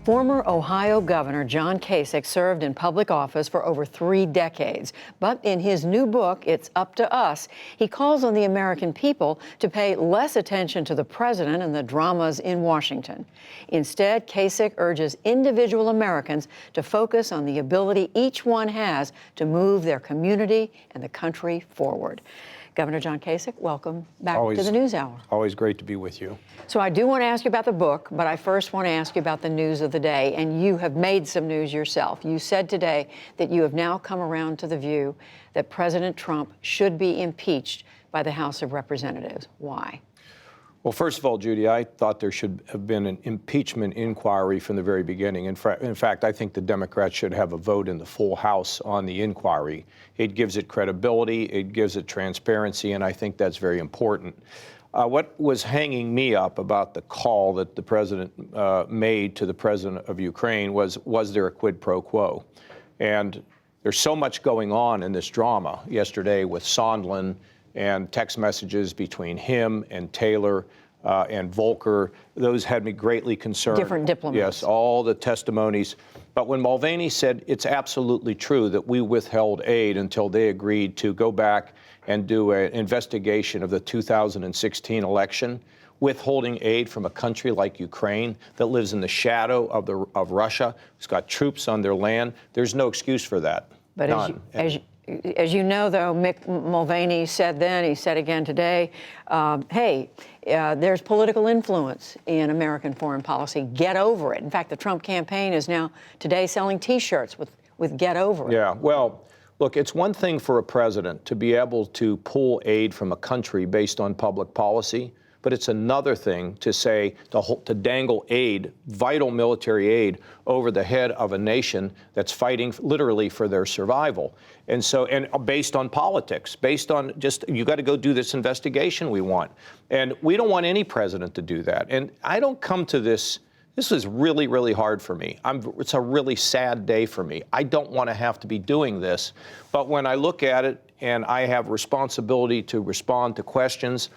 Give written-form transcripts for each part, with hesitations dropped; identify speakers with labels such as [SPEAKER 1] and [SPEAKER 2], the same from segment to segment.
[SPEAKER 1] Former Ohio Governor John Kasich served in public office for over 3 decades. But in his new book, It's Up to Us, he calls on the American people to pay less attention to the president and the dramas in Washington. Instead, Kasich urges individual Americans to focus on the ability each one has to move their community and the country forward. Governor John Kasich, welcome back to the NewsHour.
[SPEAKER 2] Always great to be with you.
[SPEAKER 1] So I do want to ask you about the book, but I first want to ask you about the news of the day. And you have made some news yourself. You said today that you have now come around to the view that President Trump should be impeached by the House of Representatives. Why?
[SPEAKER 2] Well, first of all, Judy, I thought there should have been an impeachment inquiry from the very beginning. In fact, I think the Democrats should have a vote in the full House on the inquiry. It gives it credibility, it gives it transparency, and I think that's very important. What was hanging me up about the call that the president made to the president of Ukraine was there a quid pro quo? And there's so much going on in this drama yesterday with Sondland and text messages between him and Taylor and Volker. Those had me greatly concerned.
[SPEAKER 1] Different diplomats.
[SPEAKER 2] Yes, all the testimonies. But when Mulvaney said it's absolutely true that we withheld aid until they agreed to go back and do an investigation of the 2016 election, withholding aid from a country like Ukraine that lives in the shadow of Russia, who's got troops on their land, there's no excuse for that.
[SPEAKER 1] But
[SPEAKER 2] none.
[SPEAKER 1] As you know, though, Mick Mulvaney said then, he said again today, hey, there's political influence in American foreign policy. Get over it. In fact, the Trump campaign is now today selling T-shirts with get over it.
[SPEAKER 2] Yeah, well, look, it's one thing for a president to be able to pull aid from a country based on public policy, but it's another thing to say, to dangle aid, vital military aid, over the head of a nation that's fighting literally for their survival. And so, and based on politics, based on just, you got to go do this investigation we want. And we don't want any president to do that. And I don't come to this was really, really hard for me. It's a really sad day for me. I don't want to have to be doing this. But when I look at it and I have responsibility to respond to questions,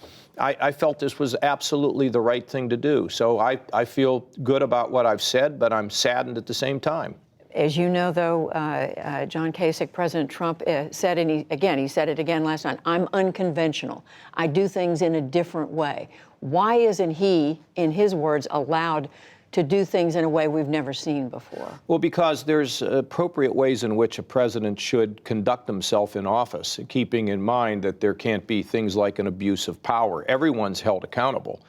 [SPEAKER 2] I felt this was absolutely the right thing to do. So I feel good about what I've said, but I'm saddened at the same time.
[SPEAKER 1] As you know, though, John Kasich, President Trump said, and he said it again last night, I'm unconventional. I do things in a different way. Why isn't he, in his words, allowed to do things in a way we've never seen before?
[SPEAKER 2] Well, because there's appropriate ways in which a president should conduct himself in office, keeping in mind that there can't be things like an abuse of power. Everyone's held accountable.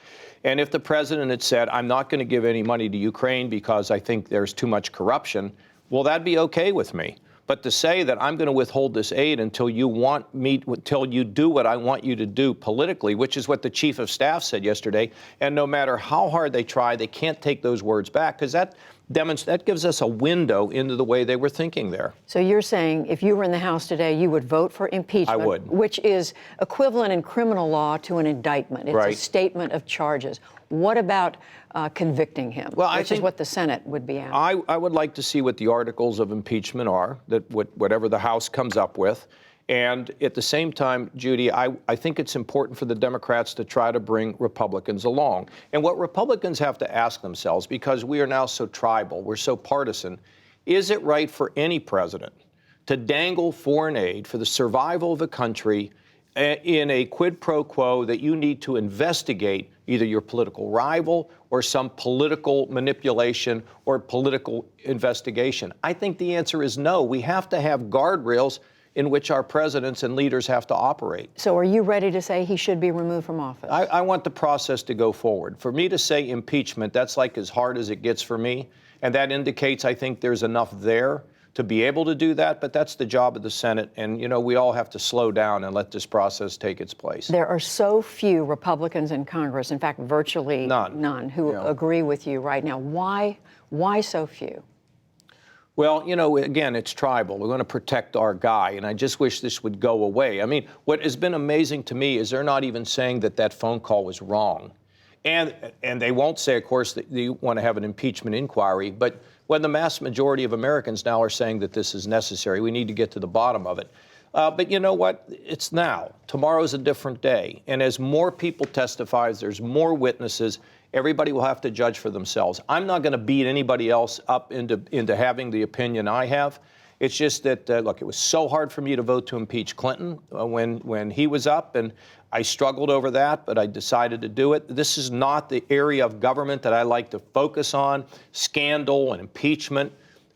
[SPEAKER 2] And if the president had said, I'm not going to give any money to Ukraine because I think there's too much corruption, well, that'd be okay with me. But to say that I'm going to withhold this aid until you do what I want you to do politically, which is what the chief of staff said yesterday, and no matter how hard they try, they can't take those words back, because that gives us a window into the way they were thinking there.
[SPEAKER 1] So you're saying if you were in the House today, you would vote for impeachment,
[SPEAKER 2] I would.
[SPEAKER 1] Which is equivalent in criminal law to an indictment. It's
[SPEAKER 2] right.
[SPEAKER 1] A statement of charges. What about convicting him, which is what the Senate would be after?
[SPEAKER 2] I would like to see what the articles of impeachment are, whatever the House comes up with. And at the same time, Judy, I think it's important for the Democrats to try to bring Republicans along. And what Republicans have to ask themselves, because we are now so tribal, we're so partisan, is it right for any president to dangle foreign aid for the survival of a country in a quid pro quo that you need to investigate either your political rival or some political manipulation or political investigation? I think the answer is no. We have to have guardrails in which our presidents and leaders have to operate.
[SPEAKER 1] So are you ready to say he should be removed from office?
[SPEAKER 2] I want the process to go forward. For me to say impeachment, that's like as hard as it gets for me. And that indicates I think there's enough there to be able to do that, but that's the job of the Senate. And, you know, we all have to slow down and let this process take its place.
[SPEAKER 1] There are so few Republicans in Congress, in fact, virtually none who agree with you right now. Why so few?
[SPEAKER 2] Well, you know, again, it's tribal. We're going to protect our guy, and I just wish this would go away. I mean, what has been amazing to me is they're not even saying that phone call was wrong. And they won't say, of course, that you want to have an impeachment inquiry, but when the mass majority of Americans now are saying that this is necessary, we need to get to the bottom of it. But you know what? It's now. Tomorrow's a different day. And as more people testify, as there's more witnesses, Everybody will have to judge for themselves. I'm not going to beat anybody else up into having the opinion I have. It's just that, look, it was so hard for me to vote to impeach Clinton when he was up, and I struggled over that, but I decided to do it. This is not the area of government that I like to focus on, scandal and impeachment,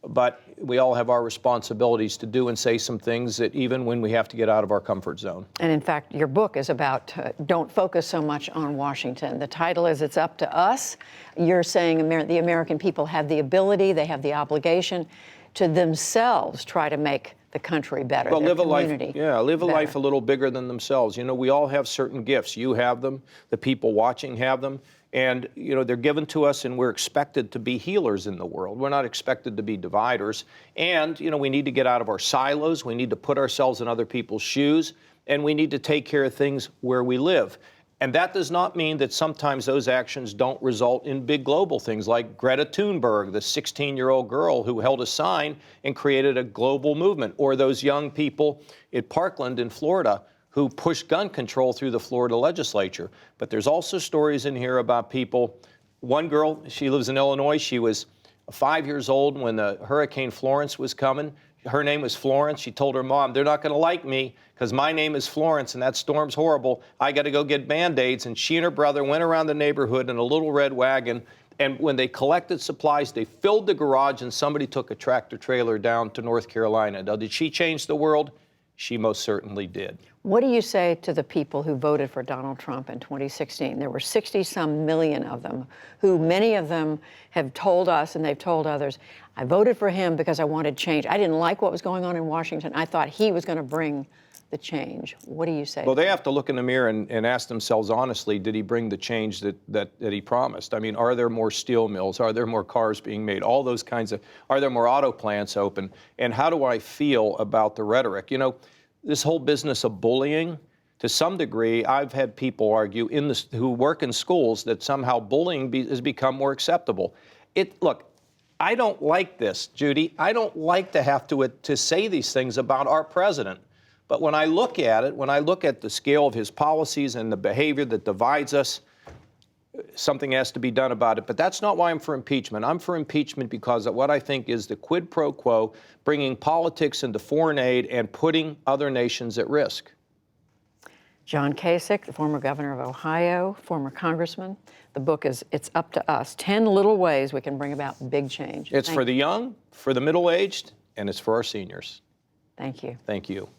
[SPEAKER 2] but we all have our responsibilities to do and say some things that even when we have to get out of our comfort zone.
[SPEAKER 1] And in fact, your book is about don't focus so much on Washington. The title is It's Up to Us. You're saying the American people have the ability, they have the obligation to themselves try to make the country better,
[SPEAKER 2] well,
[SPEAKER 1] their
[SPEAKER 2] live
[SPEAKER 1] community
[SPEAKER 2] live a
[SPEAKER 1] better.
[SPEAKER 2] life a little bigger than themselves. You know, we all have certain gifts. You have them, the people watching have them, and, you know, they're given to us, and we're expected to be healers in the world. We're not expected to be dividers. And, you know, we need to get out of our silos. We need to put ourselves in other people's shoes, and we need to take care of things where we live. And that does not mean that sometimes those actions don't result in big global things like Greta Thunberg, the 16-year-old girl who held a sign and created a global movement, or those young people at Parkland in Florida who pushed gun control through the Florida legislature. But there's also stories in here about people. One girl, she lives in Illinois. She was 5 years old when the Hurricane Florence was coming. Her name was Florence. She told her mom, they're not going to like me because my name is Florence and that storm's horrible. I got to go get Band-Aids. And she and her brother went around the neighborhood in a little red wagon. And when they collected supplies, they filled the garage, and somebody took a tractor trailer down to North Carolina. Now, did she change the world? She most certainly did.
[SPEAKER 1] What do you say to the people who voted for Donald Trump in 2016? There were 60-some million of them, who many of them have told us, and they've told others, I voted for him because I wanted change. I didn't like what was going on in Washington. I thought he was going to bring the change. What do you say?
[SPEAKER 2] Well, they have to look in the mirror and ask themselves honestly, did he bring the change that he promised? I mean, are there more steel mills? Are there more cars being made? All those kinds of, are there more auto plants open? And how do I feel about the rhetoric? You know, this whole business of bullying, to some degree, I've had people argue who work in schools that somehow bullying has become more acceptable. Look, I don't like this, Judy. I don't like to have to say these things about our president. But when I look at it, when I look at the scale of his policies and the behavior that divides us, something has to be done about it. But that's not why I'm for impeachment. I'm for impeachment because of what I think is the quid pro quo, bringing politics into foreign aid and putting other nations at risk.
[SPEAKER 1] John Kasich, the former governor of Ohio, former congressman. The book is It's Up to Us, 10 little ways we can bring about big change.
[SPEAKER 2] It's for the young, for the middle-aged, and it's for our seniors.
[SPEAKER 1] Thank you.
[SPEAKER 2] Thank you.